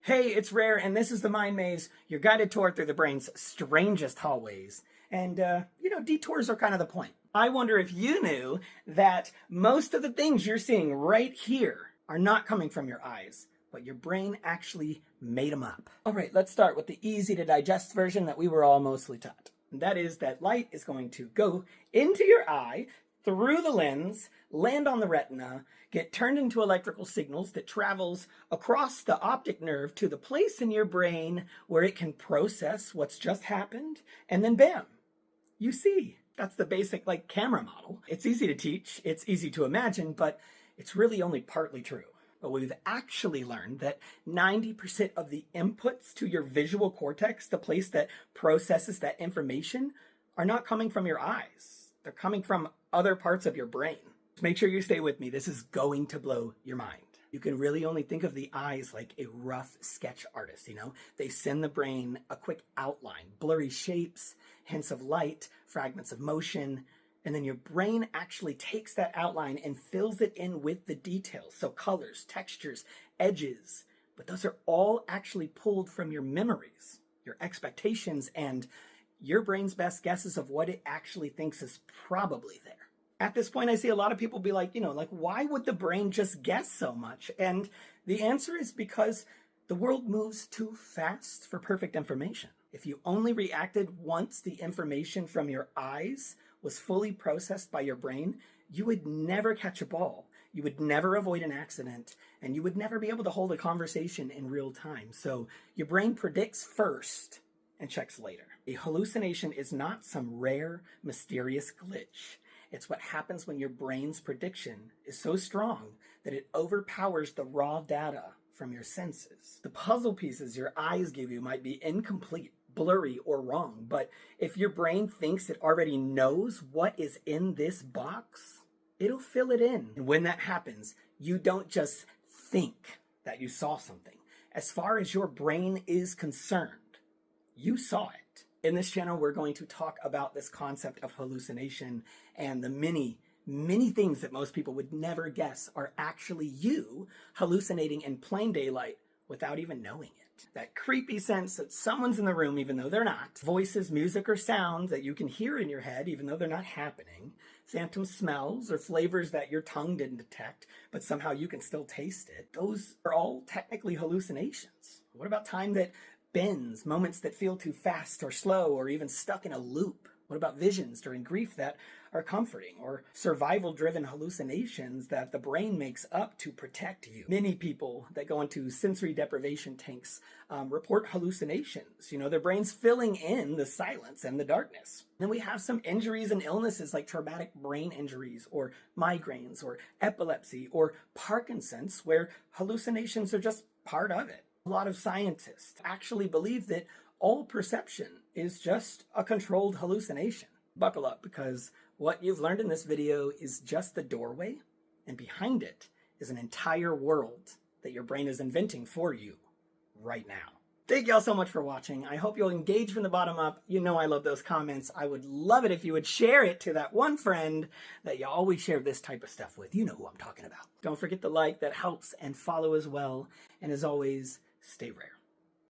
Hey, it's Rare, and this is the Mind Maze, your guided tour through the brain's strangest hallways. And, detours are kind of the point. I wonder if you knew that most of the things you're seeing right here are not coming from your eyes, but your brain actually made them up. All right, let's start with the easy to digest version that we were all mostly taught. And that is that light is going to go into your eye, through the lens, land on the retina, get turned into electrical signals that travels across the optic nerve to the place in your brain where it can process what's just happened, and then bam, you see. That's the basic camera model. It's easy to teach, it's easy to imagine, but it's really only partly true. But we've actually learned that 90% of the inputs to your visual cortex, the place that processes that information, are not coming from your eyes. They're coming from other parts of your brain. Make sure you stay with me. This is going to blow your mind. You can really only think of the eyes like a rough sketch artist, They send the brain a quick outline, blurry shapes, hints of light, fragments of motion, and then your brain actually takes that outline and fills it in with the details. So colors, textures, edges. But those are all actually pulled from your memories, your expectations, and your brain's best guesses of what it actually thinks is probably there. At this point, I see a lot of people be like, why would the brain just guess so much? And the answer is because the world moves too fast for perfect information. If you only reacted once the information from your eyes was fully processed by your brain, you would never catch a ball. You would never avoid an accident, and you would never be able to hold a conversation in real time. So your brain predicts first and checks later. A hallucination is not some rare, mysterious glitch. It's what happens when your brain's prediction is so strong that it overpowers the raw data from your senses. The puzzle pieces your eyes give you might be incomplete, blurry, or wrong, but if your brain thinks it already knows what is in this box, it'll fill it in. And when that happens, you don't just think that you saw something. As far as your brain is concerned, you saw it. In this channel, we're going to talk about this concept of hallucination and the many things that most people would never guess are actually you hallucinating in plain daylight without even knowing it. That creepy sense that someone's in the room even though they're not. Voices, music, or sounds that you can hear in your head even though they're not happening. Phantom smells or flavors that your tongue didn't detect, but somehow you can still taste it. Those are all technically hallucinations. What about time that bends, moments that feel too fast or slow or even stuck in a loop? What about visions during grief that are comforting, or survival-driven hallucinations that the brain makes up to protect you? Many people that go into sensory deprivation tanks report hallucinations. Their brain's filling in the silence and the darkness. Then we have some injuries and illnesses like traumatic brain injuries or migraines or epilepsy or Parkinson's, where hallucinations are just part of it. A lot of scientists actually believe that all perception is just a controlled hallucination. Buckle up, because what you've learned in this video is just the doorway, and behind it is an entire world that your brain is inventing for you right now. Thank y'all so much for watching. I hope you'll engage from the bottom up. I love those comments. I would love it if you would share it to that one friend that you always share this type of stuff with. You know who I'm talking about. Don't forget to like, that helps, and follow as well. And as always, stay rare.